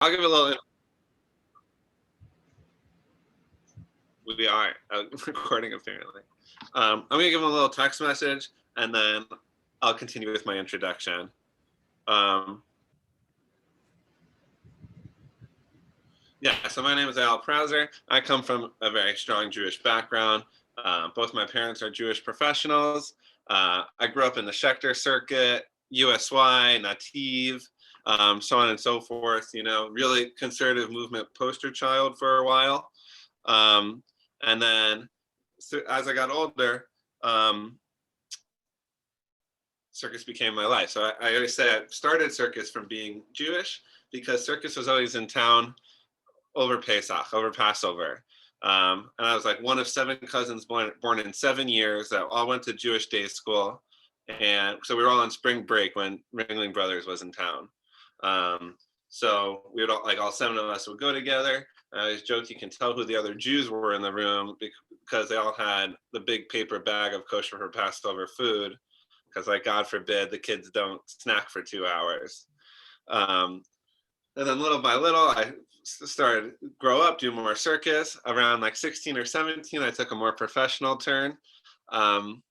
I'll give a little. We are recording apparently. I'm gonna give them a little text message, and then I'll continue with my introduction. Um, yeah, so my name is Al Prouser. I come from a very strong Jewish background. Both my parents are Jewish professionals. I grew up in the Schechter Circuit, USY, Nativ, so on and so forth. You know, really conservative movement poster child for a while. And then as I got older, um, circus became my life. So I always say I started circus from being Jewish because circus was always in town over Pesach, over Passover. And I was like one of 7 cousins born in 7 years that all went to Jewish day school. And so we were all on spring break when Ringling Brothers was in town. So we would all 7 of us would go together. I always joke you can tell who the other Jews were in the room because they all had the big paper bag of kosher for Passover food. Because God forbid the kids don't snack for 2 hours. And then little by little, I started grow up, do more circus. Around 16 or 17, I took a more professional turn. And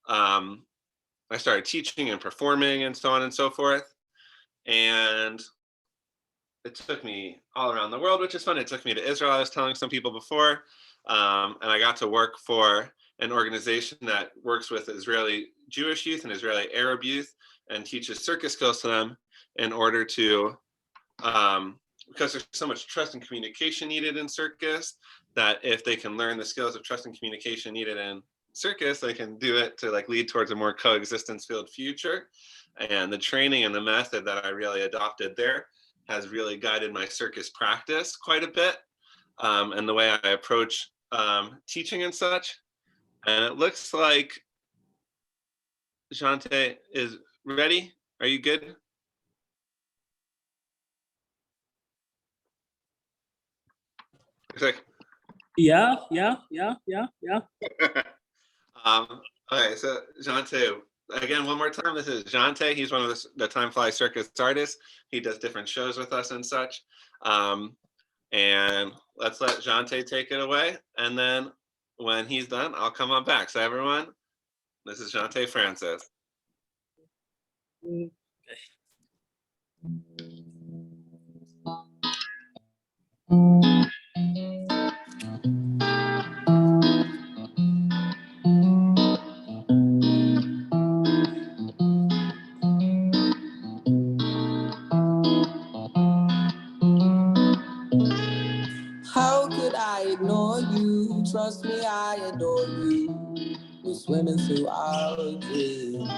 I started teaching and performing and so on and so forth. And it took me all around the world, which is fun. It took me to Israel, I was telling some people before. And I got to work for an organization that works with Israeli Jewish youth and Israeli Arab youth and teaches circus skills to them in order to, because there's so much trust and communication needed in circus, that if they can learn the skills of trust and communication needed in circus, they can do it to lead towards a more coexistence filled future. And the training and the method that I really adopted there has really guided my circus practice quite a bit, and the way I approach teaching and such. And it looks like Jante is ready. Are you good? It's like, Yeah. Okay, so Jante, again, one more time, this is Jante. He's one of the Time Fly Circus artists. He does different shows with us and such. And let's let Jante take it away. And then when he's done, I'll come on back. So everyone, this is Jante Francis. How could I ignore you? Trust me, I adore you. We're swimming through our dreams.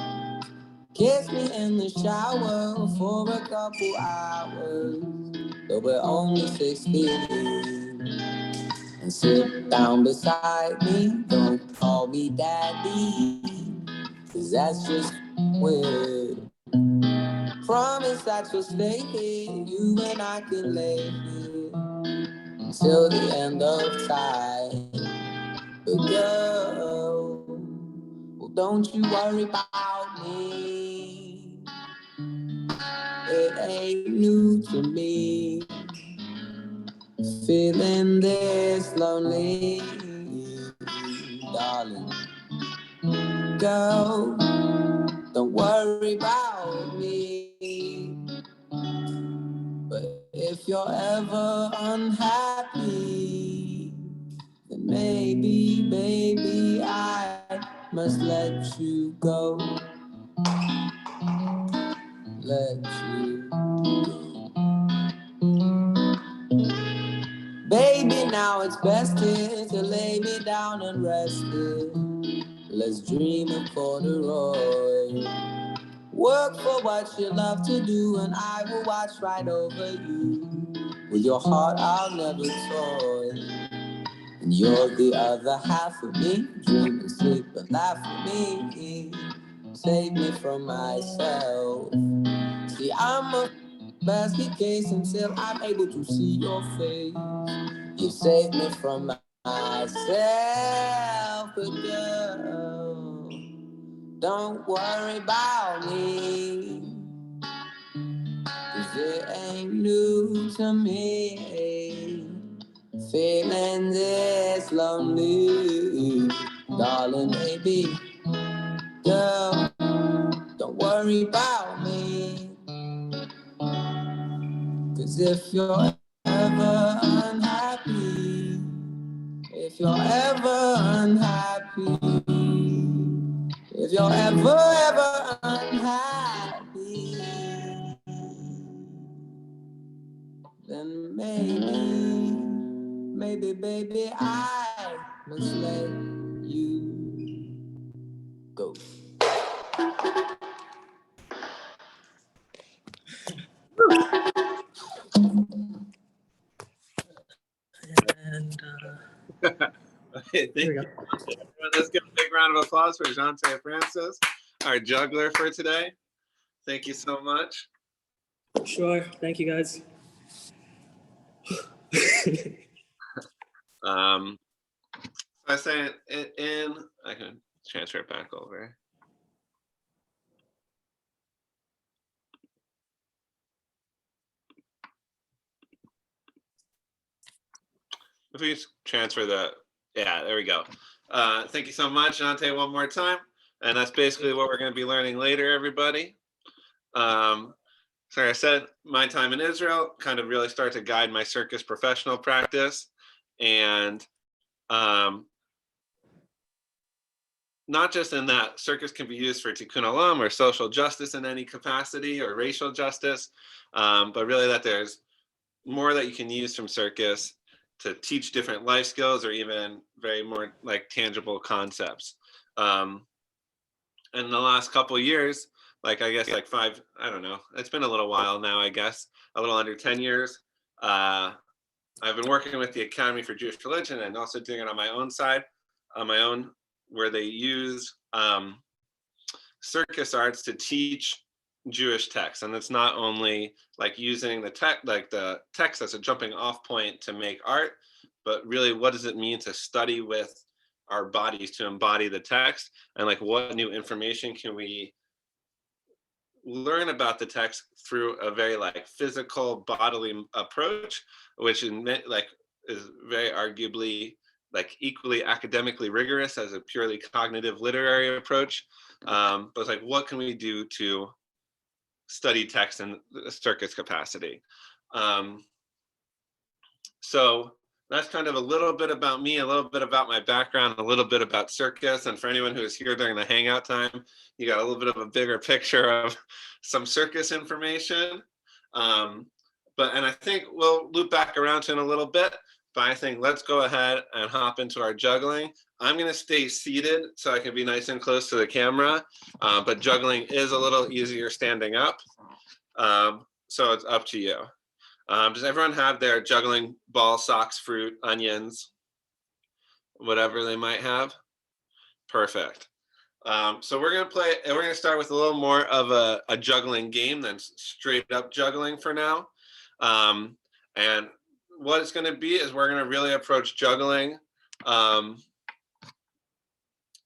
Kiss me in the shower for a couple hours, though we're only 16. And sit down beside me, don't call me daddy, 'cause that's just weird. Promise that you'll stay here, you and I can lay here until the end of time. But girl, well, don't you worry about me. It ain't new to me, feeling this lonely, darling. Girl, don't worry about me. But if you're ever unhappy, then maybe, baby, I must let you go. Let you go. Baby, now it's best here to lay me down and rest here. Let's dream of corduroy. Work for what you love to do, and I will watch right over you. With your heart I'll never toy. And you're the other half of me. Dream and sleep and laugh with me. Save me from myself. See, I'm a basket case until I'm able to see your face. You saved me from myself, but girl, don't worry about me. ain't new to me. Feeling this lonely, darling, baby, girl, don't worry about me. 'Cause if you're ever unhappy, if you're ever unhappy, if you're ever unhappy, then maybe, baby, I must let you go. And Hey, here we go. let's give a big round of applause for Jante Francis, our juggler for today. Thank you so much. Sure. Thank you, guys. So I say in, I can transfer it back over. If we just transfer the, yeah, there we go. Thank you so much, Jante, one more time. And that's basically what we're going to be learning later, everybody. Sorry, I said my time in Israel kind of really started to guide my circus professional practice. And not just in that circus can be used for tikkun olam or social justice in any capacity or racial justice, but really that there's more that you can use from circus to teach different life skills or even very more like tangible concepts. In the last couple of years, like I guess like five, I don't know, it's been a little while now, I guess, a little under 10 years. I've been working with the Academy for Jewish Religion and also doing it on my own side, on my own, where they use circus arts to teach Jewish texts. And it's not only like using the text as a jumping off point to make art, but really what does it mean to study with our bodies to embody the text, and like what new information can we learn about the text through a very like physical bodily approach, which like is very arguably like equally academically rigorous as a purely cognitive literary approach. But it's like, what can we do to study text in the circus capacity? So that's kind of a little bit about me, a little bit about my background, a little bit about circus. And for anyone who is here during the hangout time, you got a little bit of a bigger picture of some circus information. And I think we'll loop back around to in a little bit, but I think let's go ahead and hop into our juggling. I'm gonna stay seated so I can be nice and close to the camera, but juggling is a little easier standing up. So it's up to you. Does everyone have their juggling ball, socks, fruit, onions, whatever they might have? Perfect. So we're gonna start with a little more of a juggling game than straight up juggling for now. And what it's gonna be is we're gonna really approach juggling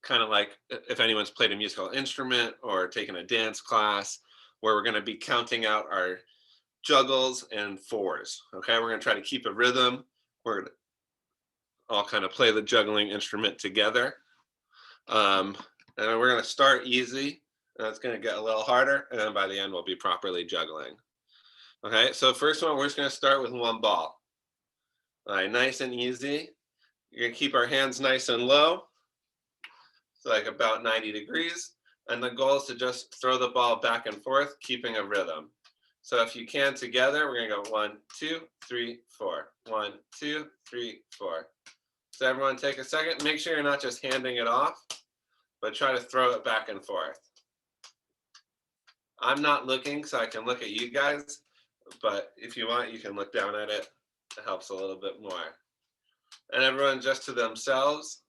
kind of like if anyone's played a musical instrument or taken a dance class, where we're gonna be counting out our juggles and fours. Okay, we're going to try to keep a rhythm. We're going to all kind of play the juggling instrument together. And we're going to start easy, and it's going to get a little harder, and then by the end we'll be properly juggling. Okay, so first one, we're just going to start with one ball. All right, nice and easy. You're going to keep our hands nice and low, so like about 90 degrees, and the goal is to just throw the ball back and forth, keeping a rhythm. So if you can together, we're gonna go 1, 2, 3, 4. 1, 2, 3, 4. So everyone take a second. Make sure you're not just handing it off, but try to throw it back and forth. I'm not looking, so I can look at you guys, but if you want, you can look down at it. It helps a little bit more. And everyone just to themselves.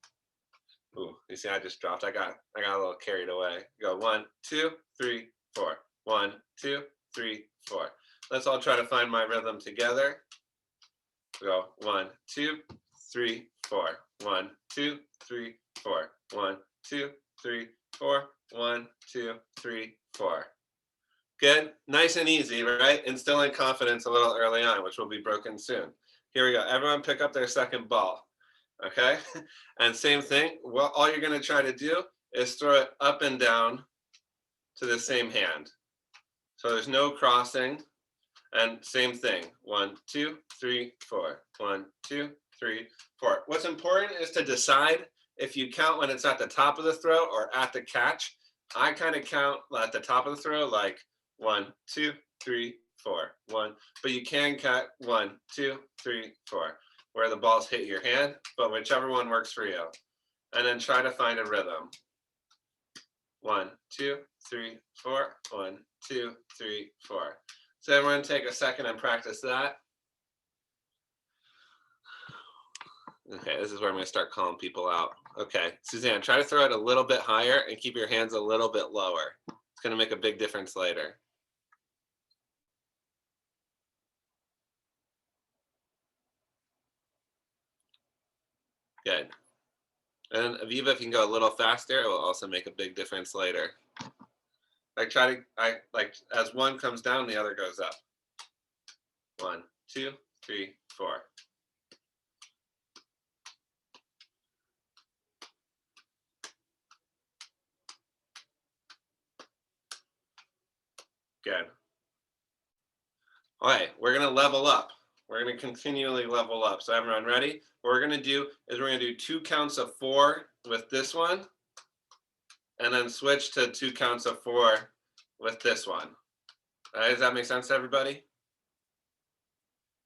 Ooh, you see, I just dropped. I got a little carried away. Go 1, 2, 3, 4. 1, 2, 3, 4. Let's all try to find my rhythm together. Go 1, 2, 3, 4. 1, 2, 3, 4. 1, 2, 3, 4. 1, 2, 3, 4. Good. Nice and easy, right? Instilling confidence a little early on, which will be broken soon. Here we go. Everyone pick up their second ball. Okay. And same thing. Well, all you're going to try to do is throw it up and down to the same hand. So there's no crossing. And same thing. 1, 2, 3, 4. 1, 2, 3, 4. What's important is to decide if you count when it's at the top of the throw or at the catch. I kind of count at the top of the throw, like 1, 2, 3, 4. 1. But you can count 1, 2, 3, 4, where the balls hit your hand, but whichever one works for you. And then try to find a rhythm. 1, 2, 3, 4. 1, 2, 3, 4. So everyone take a second and practice that. Okay, this is where I'm going to start calling people out. Okay, Suzanne, try to throw it a little bit higher and keep your hands a little bit lower. It's going to make a big difference later. Good. And Aviva, if you can go a little faster, it will also make a big difference later. Like as one comes down, the other goes up. 1, 2, 3, 4. Good. All right, we're going to level up. We're going to continually level up. So everyone ready? What we're going to do is we're going to do 2 counts of 4 with this one, and then switch to 2 counts of 4 with this one. All right, does that make sense to everybody?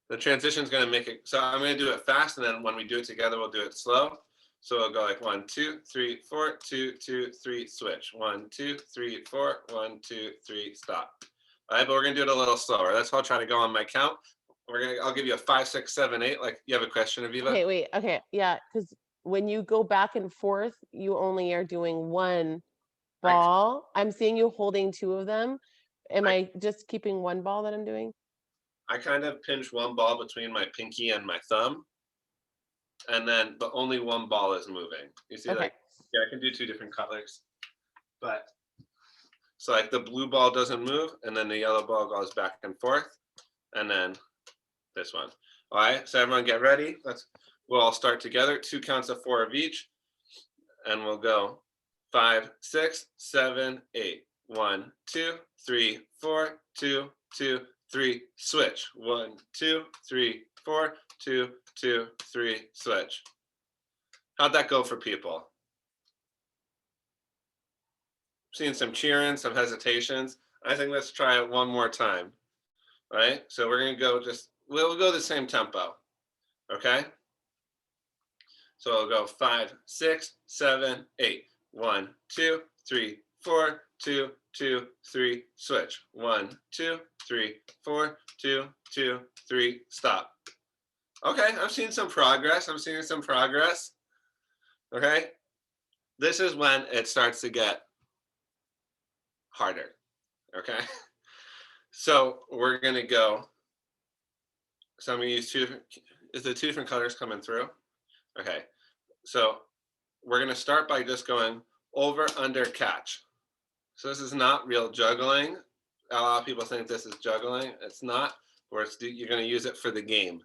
The transition is going to make it, so I'm going to do it fast, and then when we do it together, we'll do it slow. So it'll go like 1, 2, 3, 4, 2, 2, 3, switch. 1, 2, 3, 4, 1, 2, 3, stop. All right, but we're going to do it a little slower. That's how I'll try to go on my count. I'll give you a 5, 6, 7, 8. Like, you have a question, Aviva? Okay, wait. Okay, yeah, because when you go back and forth, you only are doing one ball. I'm seeing you holding 2 of them. Am I just keeping one ball that I'm doing? I kind of pinch one ball between my pinky and my thumb, and then but only one ball is moving. You see, Okay. like, yeah, I can do 2 different colors, but so like the blue ball doesn't move, and then the yellow ball goes back and forth, and then this one. All right, so everyone get ready. We'll all start together. 2 counts of 4 of each, and we'll go 5, 6, 7, 8. 1, 2, 3, 4, 2, 2, 3, switch. 1, 2, 3, 4, 2, 2, 3, switch. How'd that go for people? Seeing some cheering, some hesitations. I think let's try it one more time. All right, so we're gonna go we'll go the same tempo, okay? So we'll go 5, 6, 7, 8. 1, 2, 3, 4, 2, 2, 3, switch. 1, 2, 3, 4, 2, 2, 3, stop. Okay, I'm seeing some progress. Okay, this is when it starts to get harder. Okay, so we're gonna go. So I'm gonna use 2. Is the 2 different colors coming through? Okay, so we're gonna start by just going over, under, catch. So this is not real juggling. A lot of people think this is juggling. It's not. You're going to use it for the game.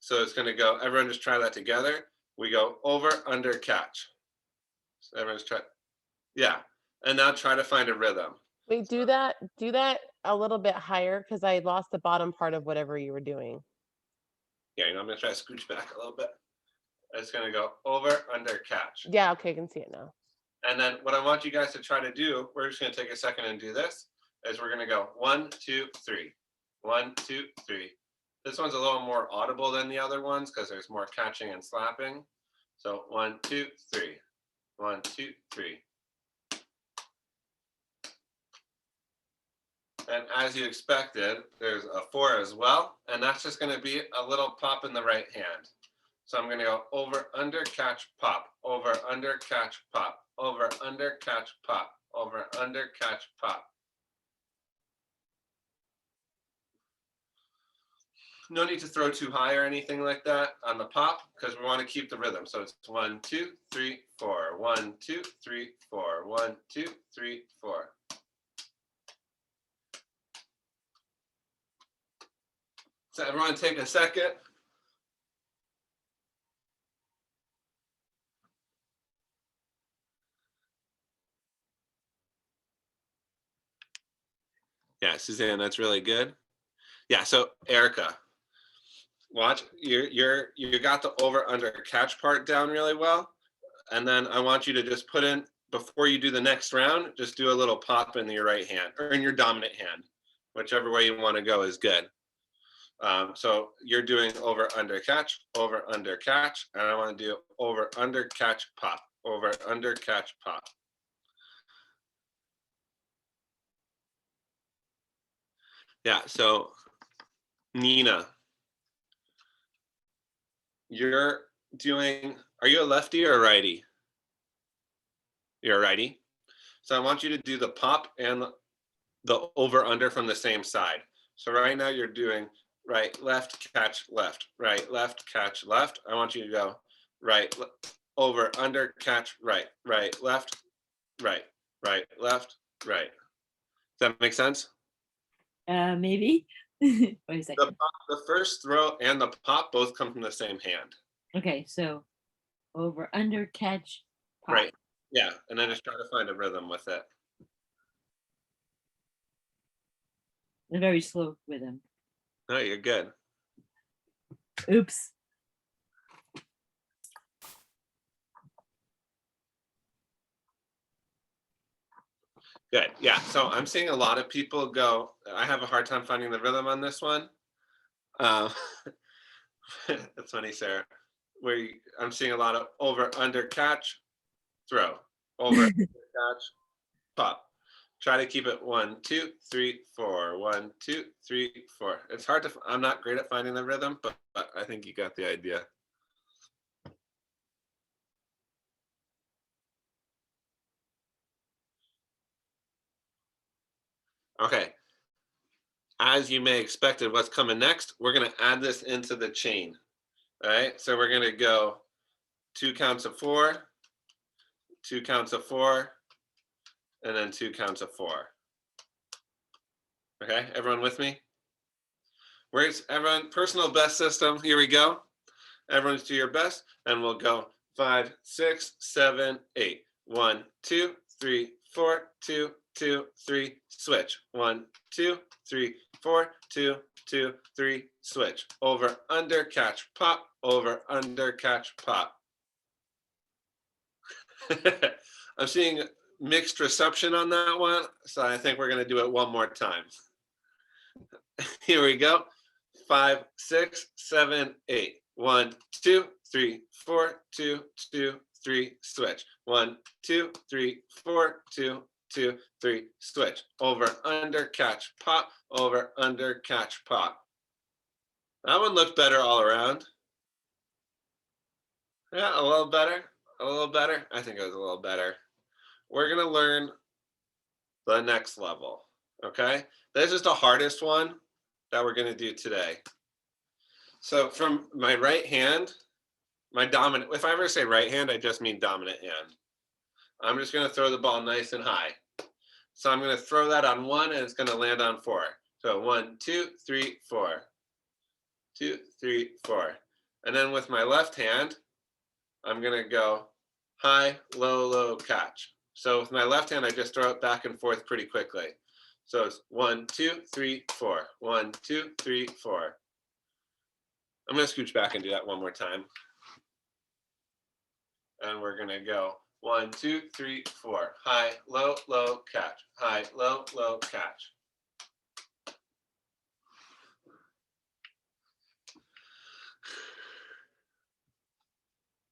So it's going to go. Everyone just try that together. We go over, under, catch. So everyone's try. Yeah, and now try to find a rhythm. Wait, do that a little bit higher because I lost the bottom part of whatever you were doing. Yeah, I'm going to try to scooch back a little bit. It's going to go over, under, catch. Yeah, okay, I can see it now. And then what I want you guys to try to do, we're just going to take a second and do this, is we're going to go 1, 2, 3. 1, 2, 3. This one's a little more audible than the other ones because there's more catching and slapping. So 1, 2, 3. 1, 2, 3. And as you expected, there's a 4 as well. And that's just going to be a little pop in the right hand. So I'm going to go over, under, catch, pop. Over, under, catch, pop. Over, under, catch, pop. Over, under, catch, pop. No need to throw too high or anything like that on the pop because we want to keep the rhythm. So it's 1, 2, 3, 4. 1, 2, 3, 4. 1, 2, 3, 4. So everyone take a second. Yeah, Suzanne, that's really good. Yeah, so Erica, watch, you got the over under catch part down really well. And then I want you to just put in, before you do the next round, just do a little pop in your right hand or in your dominant hand. Whichever way you want to go is good. So you're doing over under catch, and I want to do over under catch pop, over under catch pop. Yeah, so Nina, you're doing, are you a lefty or a righty? You're a righty. So I want you to do the pop and the over under from the same side. So right now you're doing right, left, catch, left, right, left, catch, left. I want you to go right, over, under, catch, right, right, left, right, right, left, right. Does that make sense? Maybe. Wait a second. The first throw and the pop both come from the same hand. Okay, so over, under, catch, pop. Right. Yeah, and then just try to find a rhythm with it. A very slow rhythm. No, you're good. Oops. Good. Yeah. So I'm seeing a lot of people go. I have a hard time finding the rhythm on this one. That's funny, Sarah. I'm seeing a lot of over, under, catch, throw, over, under, catch, pop. Try to keep it 1, 2, 3, 4. 1, 2, 3, 4. It's hard to. I'm not great at finding the rhythm, but I think you got the idea. Okay. As you may expected, what's coming next? We're going to add this into the chain. All right. So we're going to go 2 counts of 4, 2 counts of 4, and then 2 counts of 4. Okay. Everyone with me? Where's everyone? Personal best system. Here we go. Everyone's do your best. And we'll go 5, 6, 7, 8. 1, 2, 3, 4, 2, 2, 3, switch. 1, 2, 3, 4, 2, 2, 3, switch. Over, under, catch, pop. Over, under, catch, pop. I'm seeing mixed reception on that one, so I think we're going to do it one more time. Here we go. 5, 6, 7, 8. 1, 2, 3, 4, 2, 2, 3, switch. 1, 2, 3, 4, 2, 2, 3, switch. Over, under, catch, pop. Over, under, catch, pop. That one looked better all around. Yeah, a little better. A little better. I think it was a little better. We're going to learn the next level. Okay. This is the hardest one that we're going to do today. So from my right hand, my dominant, if I ever say right hand, I just mean dominant hand. I'm just going to throw the ball nice and high. So I'm going to throw that on 1 and it's going to land on 4. So 1, 2, 3, 4. 2, 3, 4. And then with my left hand, I'm going to go high, low, low, catch. So with my left hand, I just throw it back and forth pretty quickly. So it's 1, 2, 3, 4. 1, 2, 3, 4. I'm going to scooch back and do that one more time. And we're going to go 1, 2, 3, 4. High, low, low, catch. High, low, low, catch.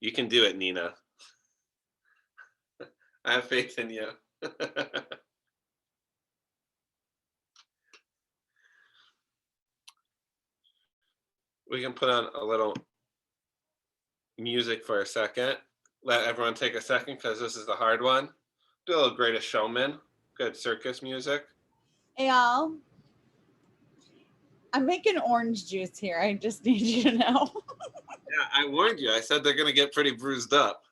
You can do it, Nina. I have faith in you. We can put on a little music for a second. Let everyone take a second because this is the hard one. Do a little Greatest Showman. Good circus music. Hey, y'all. I'm making orange juice here. I just need you to know. Yeah, I warned you. I said they're going to get pretty bruised up.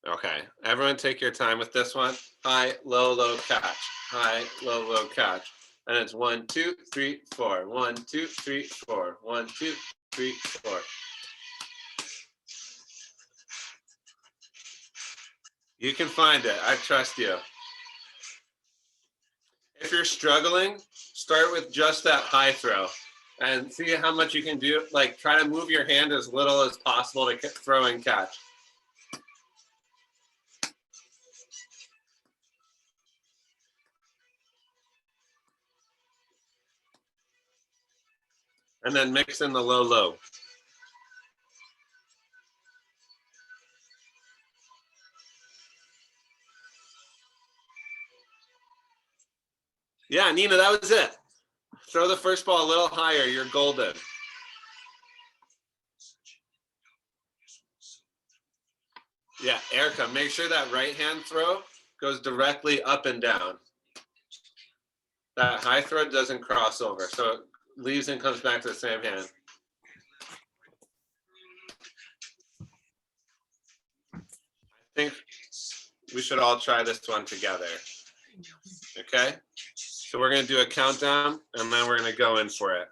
Okay, everyone take your time with this one. High, low, catch. High, low, catch. And it's 1, 2, 3, 4. 1, 2, 3, 4. 1, 2, 3, 4. You can find it. I trust you. If you're struggling, start with just that high throw and see how much you can do. Like, try to move your hand as little as possible to throw and catch. And then mix in the low. Yeah, Nina, that was it. Throw the first ball a little higher. You're golden. Yeah, Erica, make sure that right hand throw goes directly up and down. That high throw doesn't cross over, so it leaves and comes back to the same hand. I think we should all try this one together. Okay? So we're going to do a countdown, and then we're going to go in for it.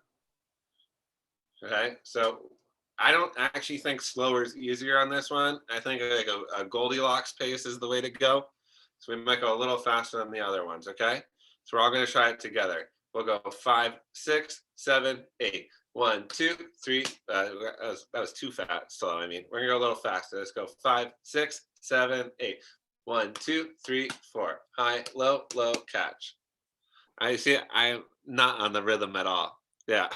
Okay? So I don't actually think slower is easier on this one. I think like a Goldilocks pace is the way to go. So we might go a little faster than the other ones, okay? So we're all going to try it together. We'll go 5, 6, 7, 8. 1, 2, 3. That was too fast. Slow. I mean, we're going to go a little faster. Let's go 5, 6, 7, 8. 1, 2, 3, 4. High, low, catch. I see. I'm not on the rhythm at all. Yeah.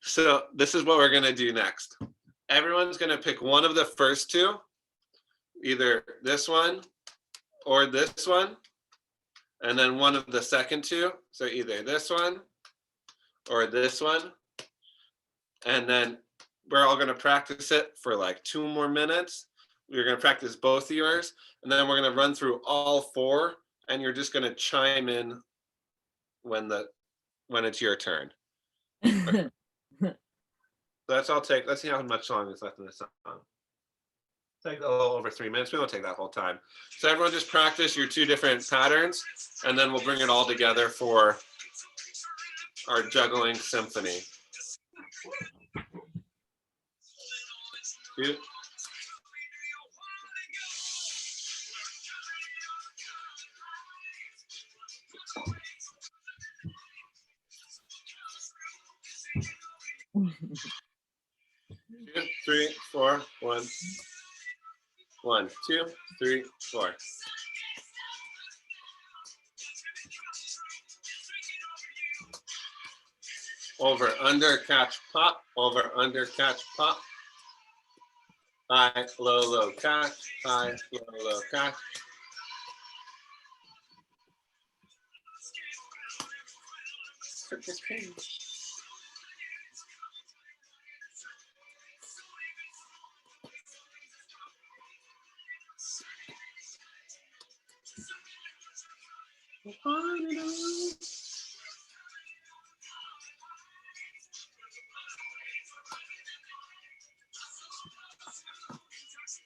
So this is what we're going to do next. Everyone's going to pick one of the first two, either this one or this one, and then one of the second two. So either this one or this one. And then we're all going to practice it for like 2 more minutes. We're going to practice both of yours, and then we're going to run through all 4, and you're just going to chime in when it's your turn. Okay. So let's see how much song is left in this song. Take a little over 3 minutes. We won't take that whole time. So everyone just practice your 2 different patterns, and then we'll bring it all together for our juggling symphony. 2. 2, 3, 4. 1, 1, 2, 3, 4. Over, under, catch, pop. Over, under, catch, pop. High, low, catch. High, low, catch.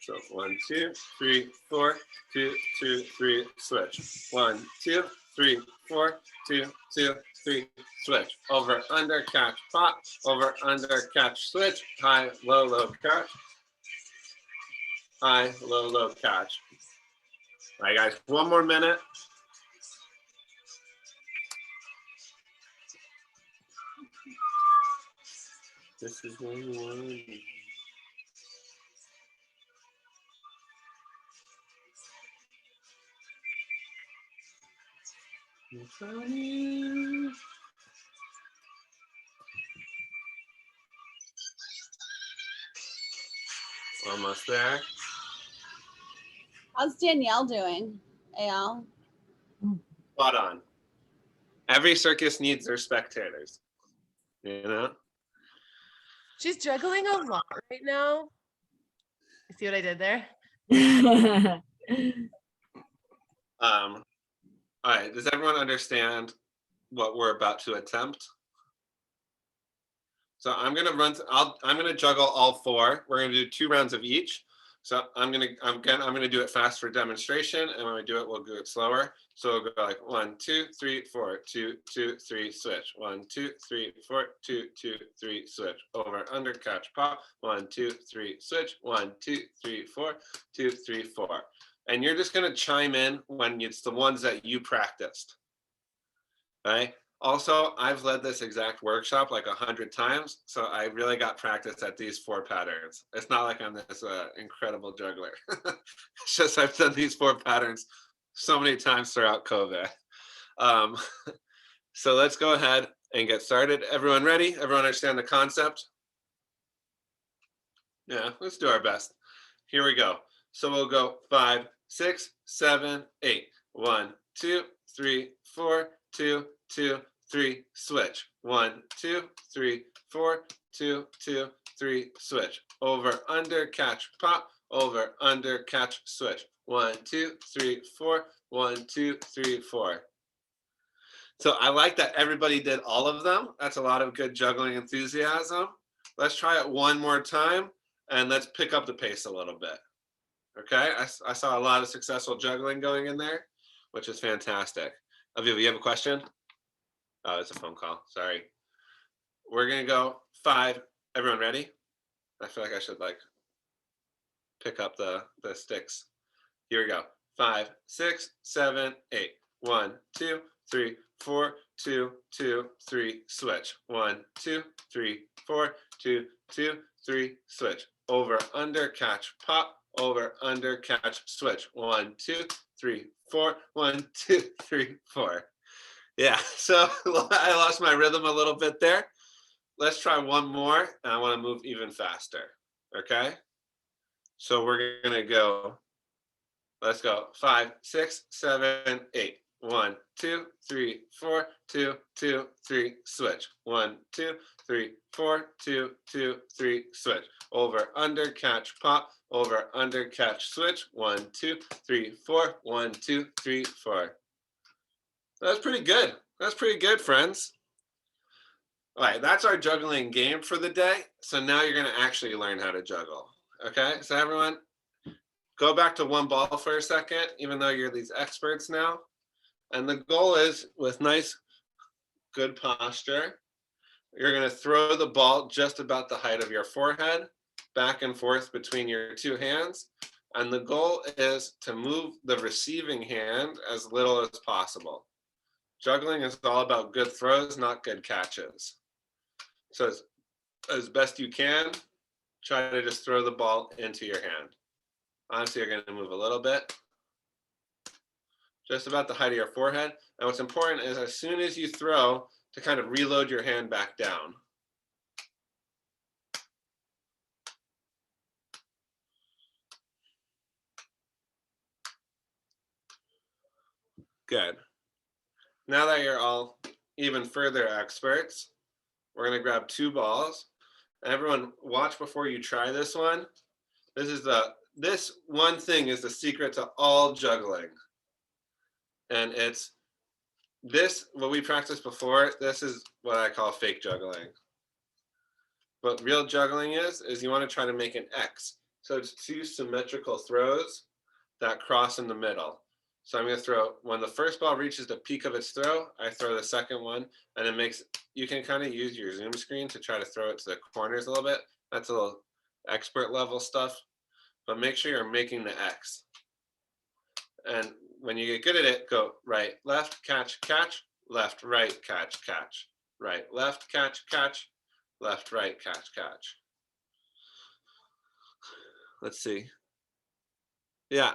So 1, 2, 3, 4, 2, 2, 3, switch. 1, 2, 3, 4, 2, 2, 3, switch. Over, under, catch, pop. Over, under, catch, switch. High, low, catch. High, low, catch. All right, guys, 1 more minute. This is what you want. Almost there. How's Danielle doing, Al? Spot on. Every circus needs their spectators. You know? She's juggling a lot right now. You see what I did there? All right, does everyone understand what we're about to attempt? So I'm gonna I'm gonna juggle all 4. We're gonna do 2 rounds of each. So I'm gonna do it fast for demonstration, and when we do it, we'll do it slower. So we'll go like 1, 2, 3, 4, 2, 2, 3, switch. 1, 2, 3, 4, 2, 2, 3, switch. Over, under, catch, pop. 1, 2, 3, switch. 1, 2, 3, 4, 2, 3, 4. And you're just gonna chime in when it's the ones that you practiced. Okay. Also, I've led this exact workshop like 100 times, so I really got practice at these 4 patterns. It's not like I'm this incredible juggler. It's just I've done these 4 patterns so many times throughout COVID. So let's go ahead and get started. Everyone ready? Everyone understand the concept? Yeah, let's do our best. Here we go. So we'll go 5, 6, 7, 8. 1, 2, 3, 4, 2, 2, 3, switch. 1, 2, 3, 4, 2, 2, 3, switch. Over, under, catch, pop. Over, under, catch, switch. 1, 2, 3, 4. 1, 2, 3, 4. So I like that everybody did all of them. That's a lot of good juggling enthusiasm. Let's try it one more time, and let's pick up the pace a little bit. Okay, I saw a lot of successful juggling going in there, which is fantastic. Aviva, you have a question? Oh, it's a phone call. Sorry. We're gonna go 5. Everyone ready? I feel like I should like pick up the sticks. Here we go. 5, 6, 7, 8. 1, 2, 3, 4, 2, 2, 3, switch. 1, 2, 3, 4, 2, 2, 3, switch. Over, under, catch, pop. Over, under, catch, switch. 1, 2, 3, 4. 1, 2, 3, 4. Yeah, so I lost my rhythm a little bit there. Let's try one more, and I want to move even faster. Okay, so we're gonna go. Let's go 5, 6, 7, 8. 1, 2, 3, 4, 2, 2, 3, switch. 1, 2, 3, 4, 2, 2, 3, switch. Over, under, catch, pop. Over, under, catch, switch. 1, 2, 3, 4. 1, 2, 3, 4. That's pretty good. That's pretty good, friends. All right, that's our juggling game for the day. So now you're going to actually learn how to juggle. Okay, so everyone, go back to one ball for a second, even though you're these experts now. And the goal is, with nice, good posture, you're going to throw the ball just about the height of your forehead, back and forth between your 2 hands. And the goal is to move the receiving hand as little as possible. Juggling is all about good throws, not good catches. So as best you can, try to just throw the ball into your hand. Honestly, you're going to move a little bit, just about the height of your forehead. And what's important is as soon as you throw, to kind of reload your hand back down. Good. Now that you're all even further experts, we're going to grab 2 balls. And everyone, watch before you try this one. This one thing is the secret to all juggling. And it's this, what we practiced before, this is what I call fake juggling. What real juggling is you want to try to make an X. So it's 2 symmetrical throws that cross in the middle. So I'm going to throw, when the first ball reaches the peak of its throw, I throw the second one, and it makes, you can kind of use your Zoom screen to try to throw it to the corners a little bit. That's a little expert level stuff, but make sure you're making the X. And when you get good at it, go right, left, catch, catch, left, right, catch, catch, right, left, catch, catch, left, right, catch, catch. Let's see. Yeah,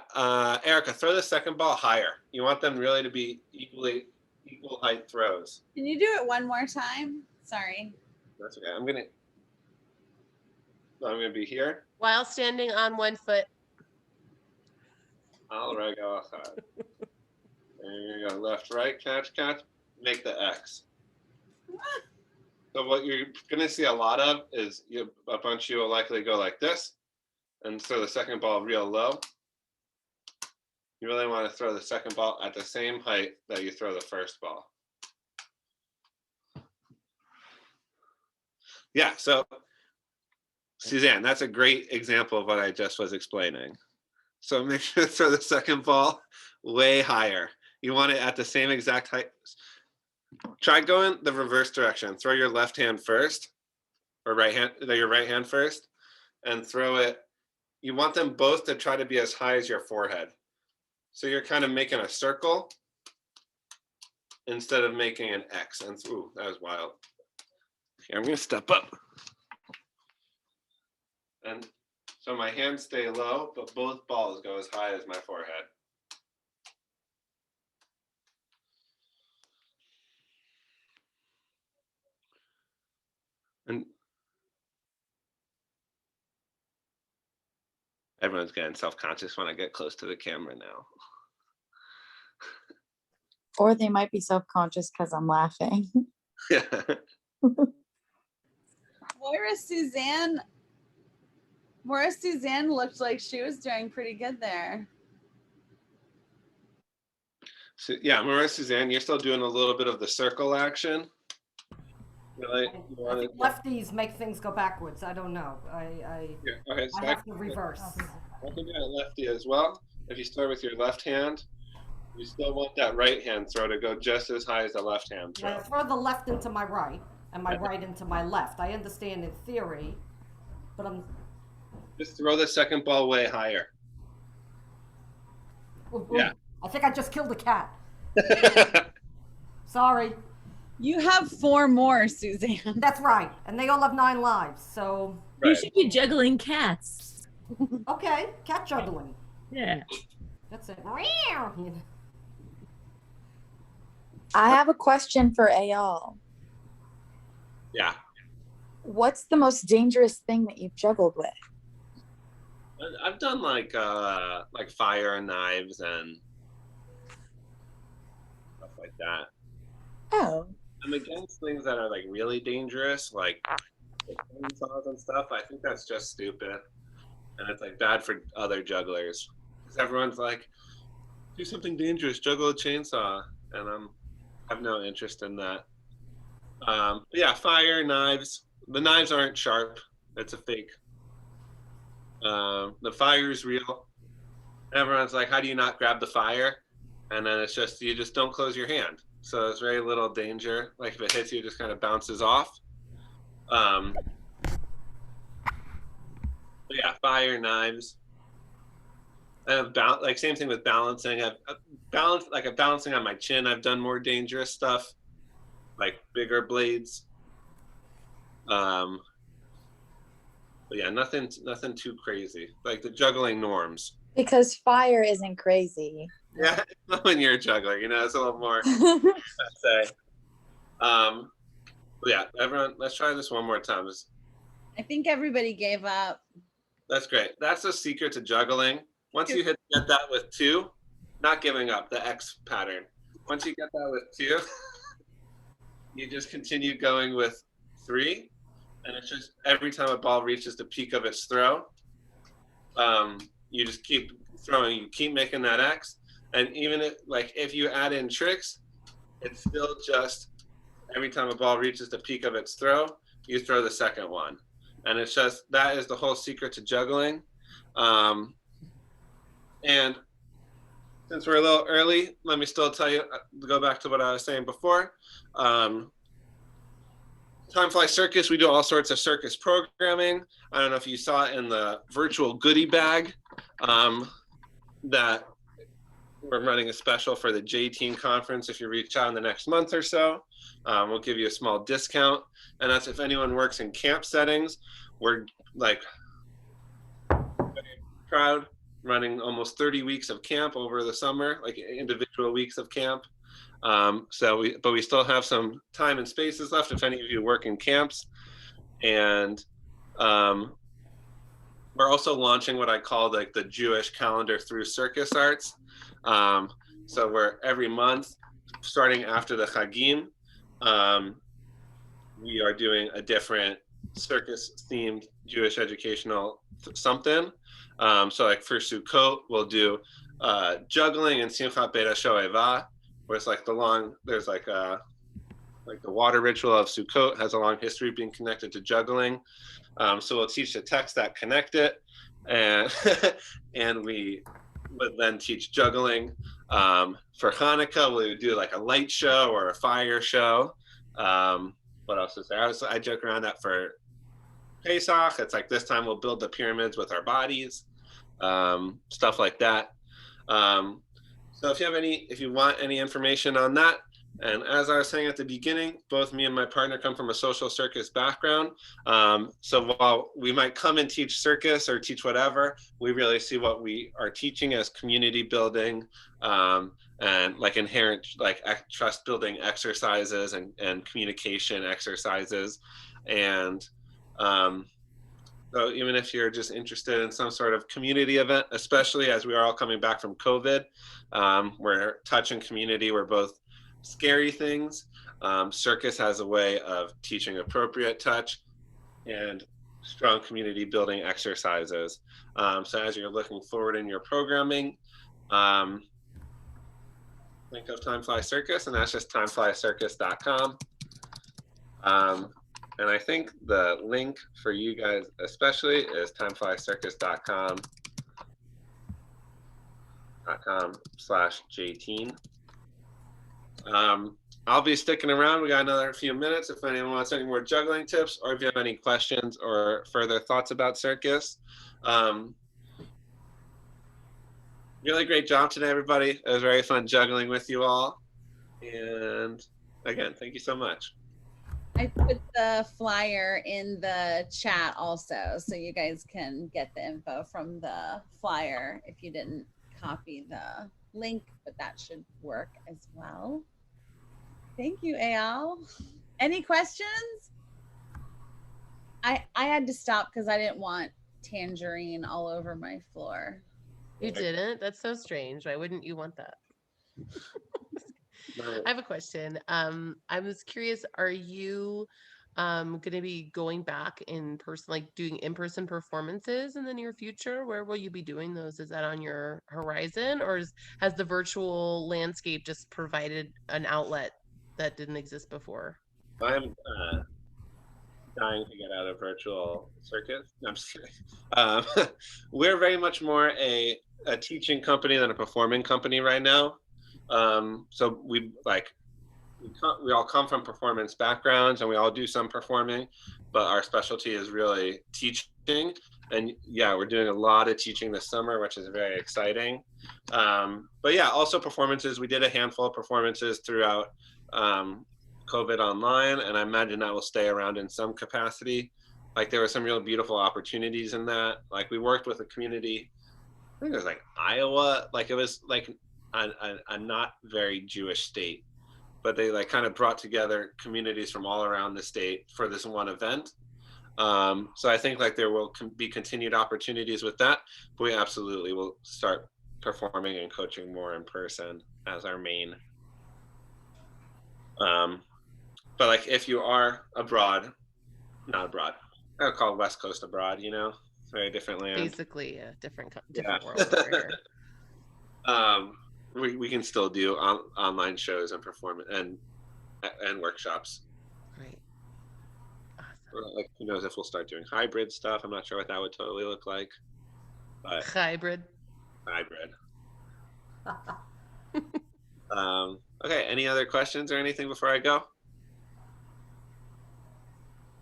Erica, throw the second ball higher. You want them really to be equal height throws. Can you do it one more time? Sorry. That's okay. I'm gonna be here. While standing on 1 foot. All right, go outside. There you go. Left, right, catch, catch. Make the X. So what you're gonna see a lot of is a bunch of you will likely go like this, and throw the second ball real low. You really want to throw the second ball at the same height that you throw the first ball. Yeah, so Suzanne, that's a great example of what I just was explaining. So make sure to throw the second ball way higher. You want it at the same exact height. Try going the reverse direction. Throw your left hand first, or your right hand first, and throw it. You want them both to try to be as high as your forehead. So you're kind of making a circle instead of making an X. And ooh, that was wild. Here, I'm gonna step up. And so my hands stay low, but both balls go as high as my forehead. And everyone's getting self-conscious when I get close to the camera now. Or they might be self-conscious because I'm laughing. Yeah. Moira Suzanne looked like she was doing pretty good there. So yeah, Maria Suzanne, you're still doing a little bit of the circle action. I think lefties make things go backwards. I don't know. Yeah, okay, so I have to reverse. I can do a lefty as well. If you start with your left hand, you still want that right hand throw to go just as high as the left hand throw. I throw the left into my right and my right into my left. I understand in theory, but I'm just throw the second ball way higher. Ooh, yeah. I think I just killed a cat. Sorry. You have 4 more, Suzanne. That's right. And they all have 9 lives, so. You should be juggling cats. Okay, cat juggling. Yeah. That's it. I have a question for Ayal. Yeah. What's the most dangerous thing that you've juggled with? I've done like fire and knives and stuff like that. Oh. I'm against things that are like really dangerous, like chainsaws and stuff. I think that's just stupid, and it's like bad for other jugglers. Because everyone's like, do something dangerous, juggle a chainsaw, and I have no interest in that. But yeah, fire, knives. The knives aren't sharp. It's a fake. The fire's real. Everyone's like, how do you not grab the fire? And then it's just, you just don't close your hand. So there's very little danger. Like if it hits you, it just kind of bounces off. But yeah, fire, knives. And like same thing with balancing. I've balancing on my chin. I've done more dangerous stuff, like bigger blades. But yeah, nothing too crazy. Like the juggling norms. Because fire isn't crazy. Yeah, not when you're a juggler, it's a little more, I'd say. But yeah, everyone, let's try this one more time. I think everybody gave up. That's great. That's the secret to juggling. Once you get that with 2, not giving up, the X pattern. Once you get that with 2, you just continue going with 3, and it's just every time a ball reaches the peak of its throw, you just keep throwing, you keep making that X. And even if you add in tricks, it's still just every time a ball reaches the peak of its throw, you throw the second one. And it's just, that is the whole secret to juggling. And since we're a little early, let me still tell you, go back to what I was saying before. Time Fly Circus, we do all sorts of circus programming. I don't know if you saw it in the virtual goodie bag that we're running a special for the JTEEN conference. If you reach out in the next month or so, we'll give you a small discount. And that's if anyone works in camp settings. We're like very proud, running almost 30 weeks of camp over the summer, like individual weeks of camp. But we still have some time and spaces left if any of you work in camps. And we're also launching what I call like the Jewish calendar through circus arts. So we're every month, starting after the Chagim, we are doing a different circus-themed Jewish educational something. So like for Sukkot, we'll do juggling and Simchat Beit HaShoeva, where it's like there's like the water ritual of Sukkot has a long history being connected to juggling. So we'll teach the texts that connect it, and and we would then teach juggling. For Hanukkah, we would do like a light show or a fire show. What else is there? I joke around that for Pesach, it's like this time we'll build the pyramids with our bodies, stuff like that. So if you want any information on that, and as I was saying at the beginning, both me and my partner come from a social circus background. So while we might come and teach circus or teach whatever, we really see what we are teaching as community building, and like inherent like trust building exercises and communication exercises. And so even if you're just interested in some sort of community event, especially as we are all coming back from COVID, where touch and community were both scary things, circus has a way of teaching appropriate touch and strong community building exercises. So as you're looking forward in your programming, think of Time Fly Circus, and that's just timeflycircus.com. And I think the link for you guys especially is timeflycircus.com/JTEEN. I'll be sticking around. We got another few minutes if anyone wants any more juggling tips, or if you have any questions or further thoughts about circus. Really great job today, everybody. It was very fun juggling with you all. And again, thank you so much. I put the flyer in the chat also, so you guys can get the info from the flyer if you didn't copy the link, but that should work as well. Thank you, Eyal. Any questions? I had to stop because I didn't want tangerine all over my floor. You didn't? That's so strange. Why wouldn't you want that? I have a question. I was curious, are you going to be going back in person, like doing in-person performances in the near future? Where will you be doing those? Is that on your horizon, or has the virtual landscape just provided an outlet that didn't exist before? I'm dying to get out of virtual circus. No, I'm just kidding. We're very much more a teaching company than a performing company right now. So we all come from performance backgrounds, and we all do some performing, but our specialty is really teaching. And yeah, we're doing a lot of teaching this summer, which is very exciting. But yeah, also performances. We did a handful of performances throughout COVID online, and I imagine that will stay around in some capacity. Like there were some real beautiful opportunities in that. Like we worked with a community, I think it was like Iowa, like it was like a not very Jewish state, but they like kind of brought together communities from all around the state for this one event. So I think like there will be continued opportunities with that, but we absolutely will start performing and coaching more in person as our main. But like if you are abroad, not abroad, I would call West Coast abroad, you know, very different land. Basically a different world over here. We can still do online shows and performance and workshops. Great. Awesome. Like who knows if we'll start doing hybrid stuff. I'm not sure what that would totally look like. But hybrid. Okay, any other questions or anything before I go?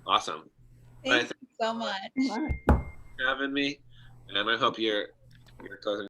Awesome. Thank you so much For having me, and I hope you're closing